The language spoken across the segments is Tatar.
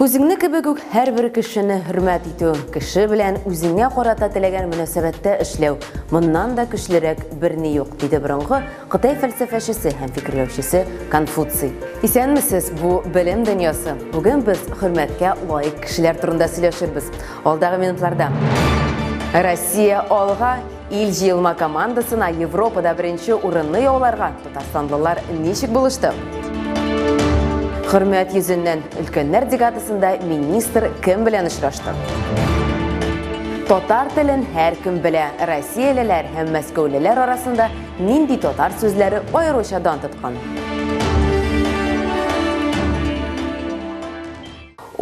Үзеңне кебек үк һәрбер кешене хөрмәт итү, кеше белән үзеңә карата теләгән мөнәсәбәттә эшләү. Моннан да көчлерәк берни юк, диде борынгы Кытай фәлсәфәчесе һәм фикерләүчесе Конфуций. Исәнмесез, бу белем дөньясы. Бүген без хөрмәткә лаек кешеләр турында сөйләшербез. Алдагы минутларда Россия алга ил җыелма командасына Европада беренче урынны яуларга татарстанлылар ничек булышты? Хөрмәт йөзеннән өлкәннәр дигадасында министр кем белән очрашты? Татар телен һәркем белә. Россиялеләр һәм мәскәүлеләр арасында нинди татар сүзләре аеруча дан тоткан?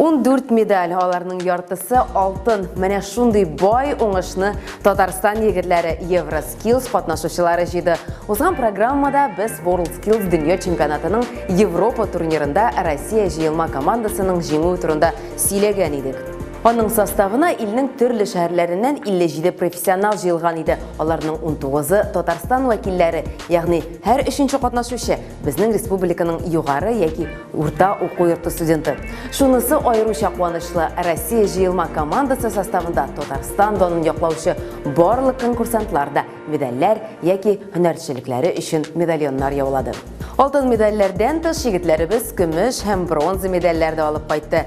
14 медаль, аларның яртысы алтын. Менә шундый бай уңышны Татарстан егетләре Евроскиллс катнашучылары җыйды. Узган программада без WorldSkills дөнья чемпионатының Европа турнирында Россия җыелма командасының җиңү турында сөйләгән идек. Аның составына илнең төрле шәһәрләреннән 57 профессионал җыелган иде. Аларның 19-ы Татарстан вәкилләре, ягъни һәр өченче катнашучы безнең республиканың югары яки урта уку йорты студенты. Шунысы аеруча куанычлы, Россия җыелма командасы составында Татарстан данын яклаучы барлык конкурсантларда медальләр яки һөнәрчелекләре өчен медальоннар яулады. Алтын медальләрдән тыш егетләребез көмеш һәм бронза медальләрдә алып кайтты.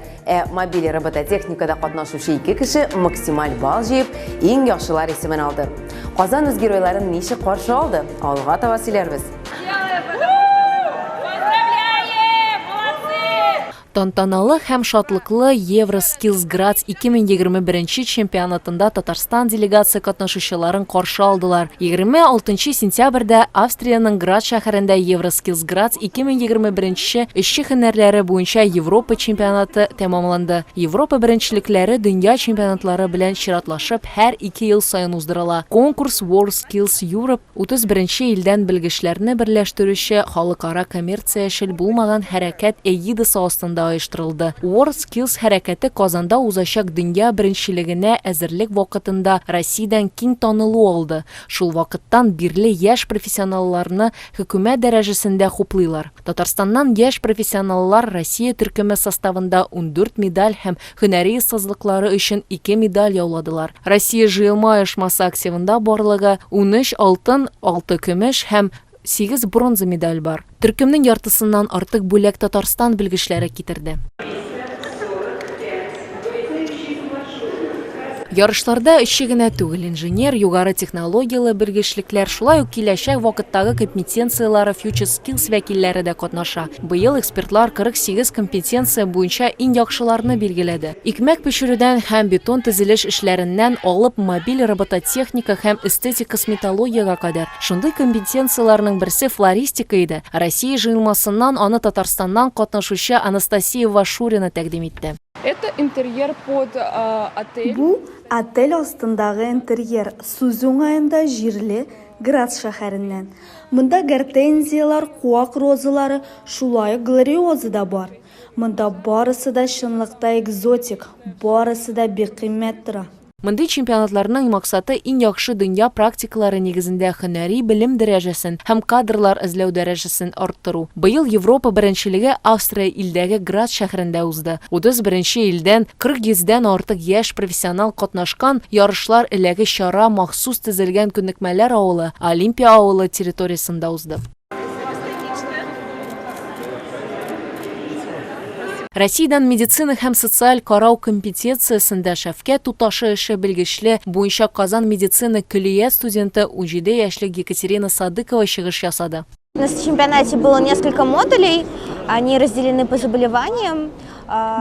Мобиль робототехникада катнашучы 2 кеше максималь балл җыеп, иң яхшылар исемен алды. Казан үз геройларын ничек каршы алды? Алга таба сөйләрбез. Тантаналы һәм шатлыклы Евроскиллс Грац 2021 чемпионатында Татарстан делегация катнашучыларын каршы алдылар. 26 сентябрьдә Австриянең Грац шәһәрендә Евроскиллс Грац 2021 эшче һөнәрләре буенча Европа чемпионаты тәмамланды. Европа беренчелекләре дөнья чемпионатлары белән чиратлашып һәр 2 ел саен уздырыла. Конкурс WorldSkills Europe 31 илдән белгечләрне берләштерүче халыкара коммерциячел булмаган хәрәкәт эгидасы астында оештырылды. WorldSkills хәрәкәте Казанда узачак дөнья беренчелегенә әзерлек вакытында Россиядән киң танылу алды. Шул вакыттан бирле яшь профессионалларны хөкүмәт дәрәҗәсендә хуплыйлар. Татарстаннан яшь профессионаллар Россия төркеме составында 14 медаль һәм һөнәри сызлыклары өчен 2 медаль яуладылар. Россия җыелма оешмасы активында барлыгы 13 алтын, 6 көмеш һәм 8 бронза медаль бар. Төркемнең яртысыннан артык бүләк Татарстан белгечләре китерде. Ярышларда эшче генә түгел, инженер, югары технологиялы белгечлекләр, шулай ук киләчәк вакыттагы компетенциялары Future Skills вәкилләре дә катнаша. Быел экспертлар 48 компетенция буенча иң яхшыларны билгеләде. Икмәк пешерүдән һәм бетон төзелеш эшләреннән алып мобиль робототехника һәм эстетик косметологиягә кадәр. Шундый компетенцияларның берсе флористика иде. Россия җыелмасыннан аны Татарстаннан катнашучы Анастасия Вашурина тәкъдим итте. Это интерьер под отель. Бу отель астындагы интерьер Сүз уңаенда җирле Грац шәһәреннән. Монда гортензиялар, куак розалары, шулай ук глориоза да бар. Монда барысы да чынлыкта экзотик, барысы да бик кыйммәт тора. Мондый чемпионатларның максаты иң яхшы дөнья практикалары нигезендә һөнәри белем дәрәҗәсен һәм кадрлар эзләү дәрәҗәсен арттыру. Быел Европа беренчелеге Австрия илдәге Грац шәһәрендә узды. 31 илдән 40-дән артык яшь профессионал катнашкан ярышлар эләге чара махсус төзелгән күнекмәләр авылы, Олимпия авылы территориясендә узды. Россиядән медицина һәм социаль карау компетенциясендә шәфкать туташы эше белгечле буенча Казан медицина көллия студенты 17 яшьлек Екатерина Садыкова чыгыш ясады. На чемпионате было несколько модулей, они разделены по заболеваниям.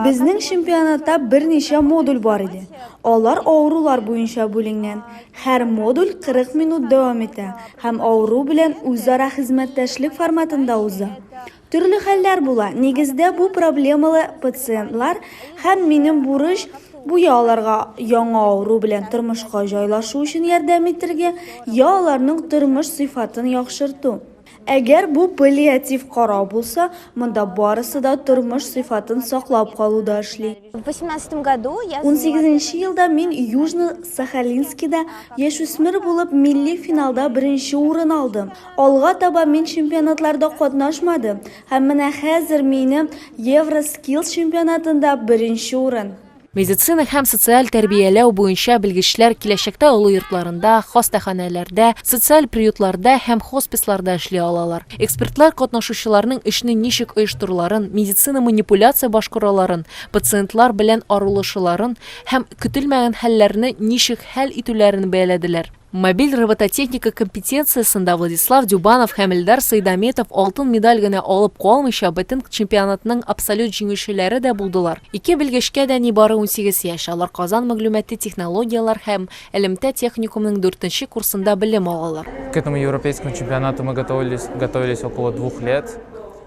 Безнең чемпионатта берничә модуль бар иде. Алар авырулар буенча бүленгән. Һәр модуль 40 минут дәвам итә һәм авыру белән үзара хезмәттәшлек форматында уза. Төрле хәлләр була. Нигездә бу проблемалы пациентлар һәм минем бурыч бу яларга яңа авыру белән тормышка җайлашу өчен ярдәм итәргә, аларның тормыш сыйфатын яхшырту. Agar bu palliativ qaror bo'lsa, munda borisida turmush sifatini saqlab qoluvda ishli. В 2018 году я 18-yilda men Yuzhno-Saxalinskda yashusmir bo'lib milliy finalda birinchi o'rin oldim. Olg'a taба men chempionatlarda qatnashmadim. Mana hozir meni Euroskills chempionatida birinchi o'rin. Медицина һәм социаль тәрбияләү буенча белгечләр киләчәктә олы йортларында, хастаханәләрдә, социаль приютларда һәм хосписларда эшли алалар. Экспертлар катнашучыларның эшне ничек оештыруларын, медицина манипуляция башкаруларын, пациентлар белән аралашуларын һәм көтелмәгән хәлләрне ничек хәл итүләрен бәяләделәр. Мобиль робототехника компетенциясында Владислав Дюбанов һәм Эльдар Саидаметов алтын медаль генә алып калмыйча, бөтен чемпионатның абсолют җиңүчеләре дә булдылар. Ике белгечкә дә нибары 18 яшь. Алар Казан мәгълүмати технологиялар һәм Элемтә техникумның 4-нче курсында белем алалар. К этому европейскому чемпионату мы готовились около 2 лет.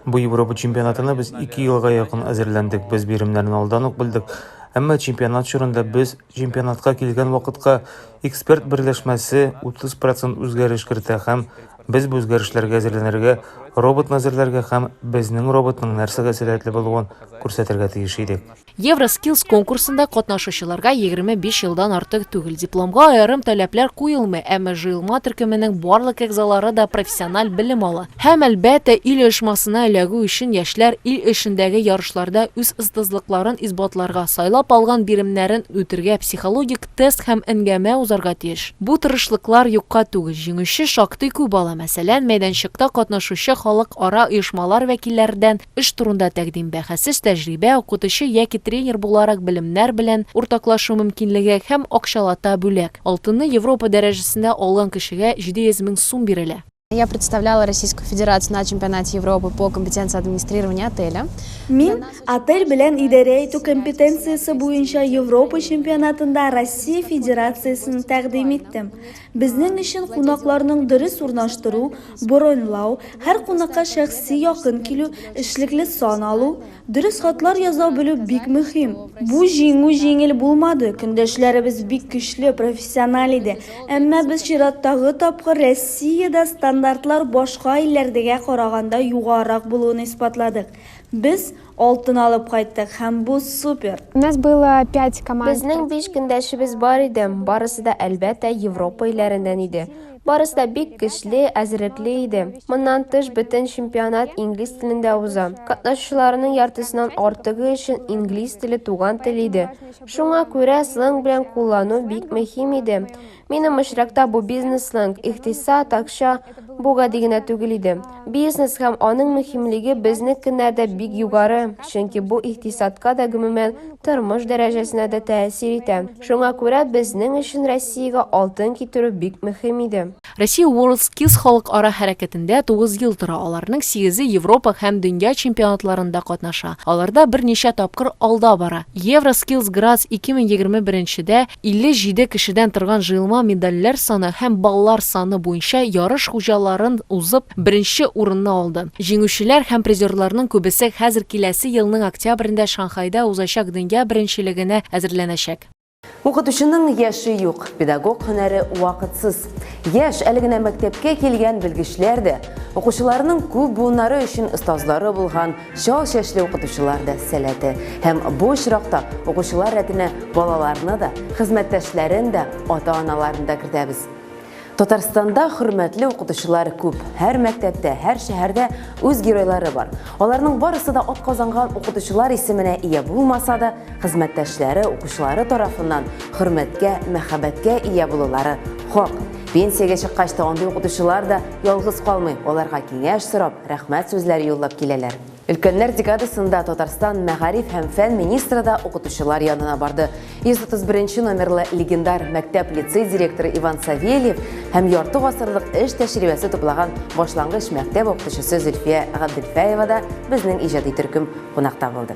Бу Европа чемпионатына без 2 елга якын әзерләндек. Без биремнәрне алдан ук белдек. Әмма чемпионат чорында без чемпионатка килгән вакытка эксперт берләшмәсе 30% үзгәреш кертә һәм без бу үзгәрешләргә әзерләнергә, робот әзерләргә һәм безнең роботның нәрсәгә сәләтле булуын күрсәтергә тиеш идек. Евроскилс конкурсында катнашучыларга 25 елдан артык түгел. Дипломга аерым таләпләр куелмый, әмма җыелма төркеменең барлык әгъзалары да профессиональ белем ала. Һәм әлбәттә ил оешмасына эләгү өчен яшьләр ил эшендәге ярышларда үз остазлыкларын исбатларга, сайлап алган биремнәрен үтергә, психологик тест һәм әңгәмә узарга тиеш. Бу тырышлыклар юкка түгел. Җиңүче шактый күп ала. Мәсәлән, мәйданчыкта катнашучы халыкара оешмалар вәкилләреннән эш турында тәкъдим, бәхәссез тәҗрибә, укытучы яки тренер буларак белемнәр белән уртаклашу мөмкинлеге һәм акчалата бүләк. Алтынны Европа дәрәҗәсендә алган кешегә 700 000 сум бирелә. Я представляла Российскую Федерацию на чемпионате Европы по компетенции администрирования отеля. Мин отель белән идарә итү компетенциясе буенча Европа чемпионатында Россия Федерациясын тәкъдим иттем. Безнең өчен кунакларның дөрес урнаштыру, бронлау, һәр кунакка шәхси якын килү, эшлекле сан алу, дөрес хатлар яза белү бик мөһим. Бу җиңү җиңел булмады. Көндәшләребез бик көчле, профессиональ иде. Әмма без чираттагы тапкыр Россиядә стандартлар башка илләрдәге караганда югарырак булуын исбатладык. Без алтын алып кайттык һәм бу супер. У нас было 5 команд. Безнең 5 көндәшебез бар иде. Барысы да әлбәттә Европа илләреннән иде. Барысы да бик көчле, әзерлекле иде. Моннан тыш бөтен чемпионат инглиз телендә уза. Катнашучыларның яртысыннан артыгы өчен инглиз теле туган тел иде. Шуңа күрә сленг белән куллану бик мөһим иде. Минем очракта бу бизнес-сленг, ихтисат, акча буга дигән түгел иде. Бизнес һәм аның мөһимлеге безнең көннәрдә бик югары, чөнки бу ихтисатка да гомумән тормыш дәрәҗәсенә дә тәэсир итә. Шуңа күрә безнең өчен Россиягә алтын китерү бик мөһим иде. Россия WorldSkills халыкара хәрәкәтендә 9 ел тора. Аларның 8 Европа һәм дөнья чемпионатларында катнаша. Аларда берничә тапкыр алда бара. Euroskills Graz 2021дә 57 кешедән торган җыелма медальләр саны һәм баллар саны буенча ярыш хуҗаларын узып, беренче урынны алды. Җиңүчеләр һәм призерларның күбесе хәзер киләсе елның октябрендә Шанхайда узачак дөнья беренчелегенә әзерләнәчәк. Укытучының яшы юк, педагог һөнәре вакытсыз. Яш әле генә мәктәпкә килгән белгечләр дә, укучыларның күп буыннары өчен остазлары булган шал чәчле укытучылар да сәләте. Һәм бу очракта укучылар рәтенә балаларны да, хезмәттәшләрен дә, ата-аналарын да кертәбез. Татарстанда хөрмәтле укытучылар күп. Һәр мәктәптә, һәр шәһәрдә үз геройлары бар. Аларның барысы да атказанган укытучылар исеменә ия булмаса да, хезмәттәшләре, укучылары тарафыннан хөрмәткә, мәхәббәткә ия булулары хак. Пенсиягә чыккач та андый укытучылар да ялгыз калмый. Аларга киңәш сорап, рәхмәт сүзләре юллап киләләр. Өлкәннәр декадасында Татарстан мәгариф һәм фән министры да укытучылар янына барды. 131 номерлы легендар мәктәп-лицей директоры Иван Савельев һәм ярты гасырлык эш тәҗрибәсе туплаган башлангыч мәктәп укытучысы Зөлфия Габделфаева да безнең иҗади төркем кунакта булды.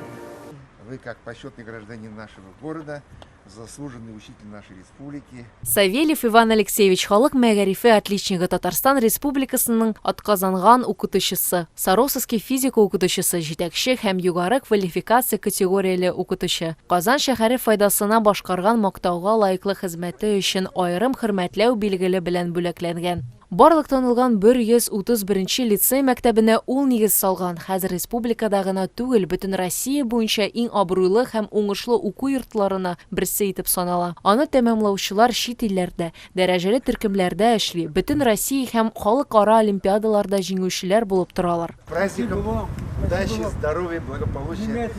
Вы, как почетный гражданин нашего города, заслуженный учитель нашей республики. Савельев Иван Алексеевич халык мәгарифе отличнигы Татарстан Республикасының атказанган укытучысы, Саровский физика укытучысы, җитәкче һәм югары квалификация категорияле укытучы. Казан шәһәре файдасына башкарган мактауга лаеклы хезмәте өчен аерым хөрмәтләү билгеле белән бүләкләнгән. Барлык танылган 131 лицей мәктәбенә ул нигез салган. Хәзер республикада гына түгел, бөтен Россия буенча иң абруйлы һәм уңышлы уку йортларына берсе итеп санала. Аны тәмамлаучылар чит илләрдә, дәрәҗәле төркемләрдә эшли. Бөтен Россия һәм халыкара олимпиадаларда җиңүчеләр булып торалар. Праздником удачи, здоровья, благополучия.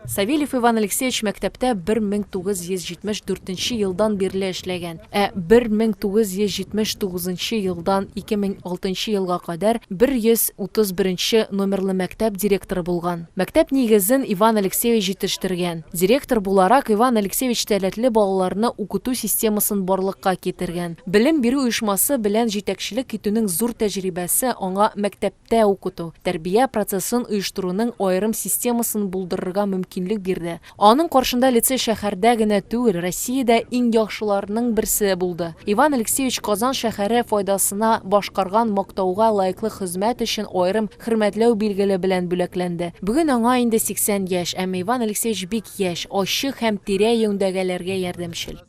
Савельев Иван Алексеевич мәктәптә 1974 елдан бирле эшләгән. 1979 елдан 2006 елга кадәр 131 номерлы мәктәп директоры булган. Мәктәп нигезен Иван Алексеевич җитештергән. Директор буларак Иван Алексеевич таләтле балаларны укыту системасын барлыкка китергән. Белем бирү оешмасы белән җитәкчелек итүнең зур тәҗрибәсе аңа мәктәптә укыту, тәрбия процессын оештыруның аерым системасын булдырырга мөмкинлек бирде. Аның каршында лицей шәһәрдә генә түгел, Россиядә иң яхшыларның берсе булды. Иван Алексеевич Казан шәһәре файдасына башкарган мактауга лаеклы хезмәт өчен аерым хөрмәтләү билгеле белән бүләкләнде. Бүген аңа инде 80 яшь, әмма Иван Алексеевич бик яшь, ачык һәм тирә-юньдәгеләргә ярдәмчел.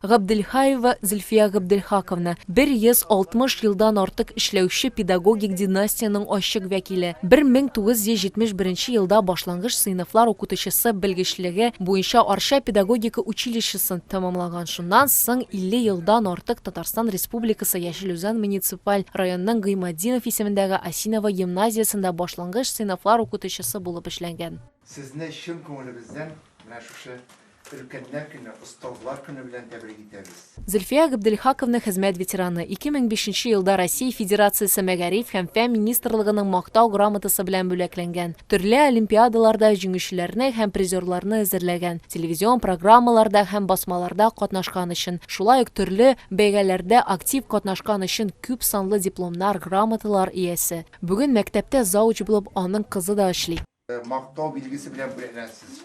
Габделхаева Зөлфия Габделхаковна 160 елдан артык эшләүче педагогик династияның ачык вәкиле. 1971 елда башлангыч сыйныфлар укытучысы белгечлеге буенча Арча педагогика училищесын тәмамлаган. Шуннан соң 50 елдан артык Татарстан Республикасы Яшел Үзән муниципаль районының Гыймадинов исемендәге Осиново гимназиясында башлангыч сыйныфлар укытучысы булып эшләгән. Сезне чын күңелебездән менә шушы өлкәннәр көне, осталар көне белән тәбрик итәбез. Зөлфия Габделхаковна хезмәт ветераны. 2005 елда Россия Федерациясе Мәгариф һәм фән министрлыгының мактау грамотасы белән бүләкләнгән. Төрле олимпиадаларда җиңүчеләрне һәм призерларны әзерләгән. Телевизион программаларда һәм басмаларда катнашкан өчен, шулай ук төрле бәйгеләрдә актив катнашкан өчен күп санлы дипломнар, грамоталар иясе. Бүген мәктәптә зауч булып аның кызы да эшли. Мактау билгесе белән бүләкләнәсез.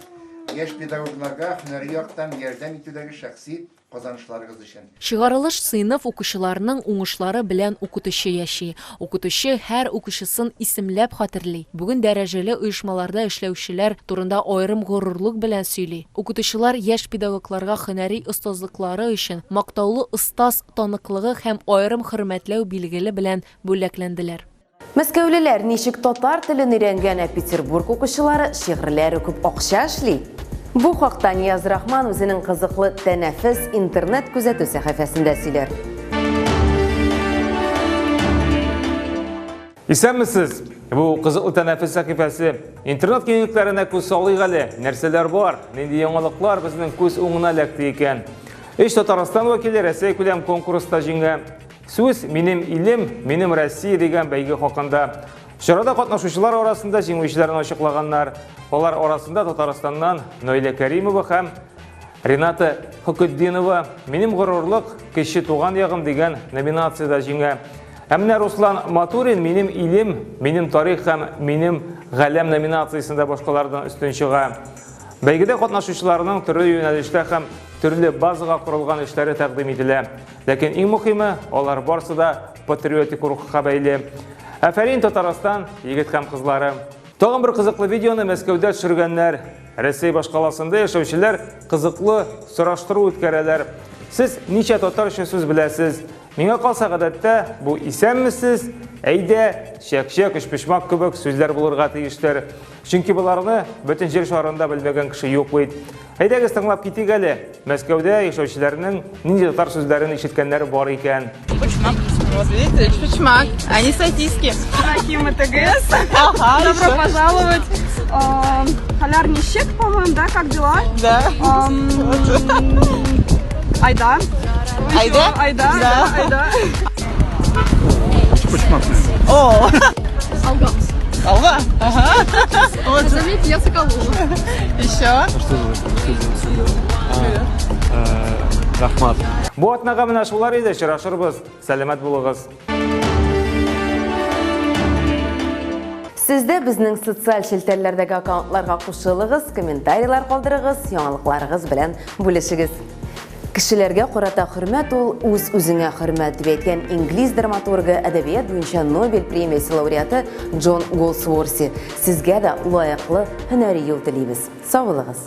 Яшь педагогларга һөнәри яктан ярдәм итүдәге шәхси казанышларыгыз өчен. Чыгарылыш сыйныф укучыларының уңышлары белән укытучы яши. Укытучы һәр укучысын исемләп хәтерли. Бүген дәрәҗәле оешмаларда эшләүчеләр турында аерым горурлык белән сөйли. Укытучылар яшь педагогларга һөнәри остазлыклары өчен мактаулы остаз таныклыгы һәм аерым хөрмәтләү билгеле белән бүләкләнделәр. Мәскәүлеләр ничек татар телен өйрәнгән, Петербург укучылары шигырьләре күп акча эшли. Бу хакта Нияз Рахман үзенең кызыклы тәнәфес интернет күзәтү сәхифәсендә сөйләр. Исәнмесез? Бу кызыклы тәнәфес сәхифәсе интернет киңлекләренә күз салыйк әле. Нәрсәләр бар? Нинди яңалыклар безнең күз уңына эләкте икән? Татарстан вәкиле Россия күләм конкурста җиңгән. Сүз «Минем илем, минем Россия» дигән бәйге хакында. Чарада катнашучылар арасында җиңүчеләрне ачыклаганнар. Алар арасында Татарстаннан Нойлә Кәримова һәм Рената Хокуддинова «Минем горурлык, кече туган ягым» дигән номинациядә җиңә. Әмма Руслан Матурин «Минем илем, минем тарих һәм минем галәм» номинациясендә башкалардан өстен чыга. Бәйгедә катнашучыларның төрле юнәлештә һәм төрле базага корылган эшләре тәкъдим ителә. Ләкин иң мөһиме, алар барысы да патриотик рухка бәйле. Афәрин Татарстан, егет һәм кызлары. Тагын бер кызыклы видеоны Мәскәүдә төшергәннәр. Россия башкаласында яшәүчеләр кызыклы сораштыру үткәрәләр. Сез ничә татарча сүз беләсез? Миңа калса гадәттә бу исәнмесез, әйдә, шәк-шәк, эш-пешмак кебек сүзләр булырга тиештер. Чөнки буларны бөтен җир шарында белмәгән кеше юк бит. Әйдәгез тыңлап китик әле. Мәскәүдә яшәүчеләрнең нинди татар сүзләрен ишеткәннәре бар икән. Вот видите, чпичмак, они сосиски. Аким ТГС. Добро пожаловать. Халярнищик, по-моему, да? Как дела? Да. Айда. Айда? Айда, да, айда. Чпичмак. О! Алга. Алга? Ага. Вот. Заметьте, я Соколова. Еще? Рахмат. Бу атнага менә шулар иде, очрашырбыз. Сәламәт булыгыз. Сез дә безнең социаль шелтәләрдәге аккаунтларга кушылыгыз, комментарийлар калдырыгыз, яңалыкларыгыз белән бүлешегез. Кешеләргә карата хөрмәт ул үз-үзеңә хөрмәт дип әйткән инглиз драматургы, әдәбият буенча Нобель премиясе лауреаты Джон Голсуорси. Сезгә дә лаеклы һөнәри юл телибез. Сау булыгыз.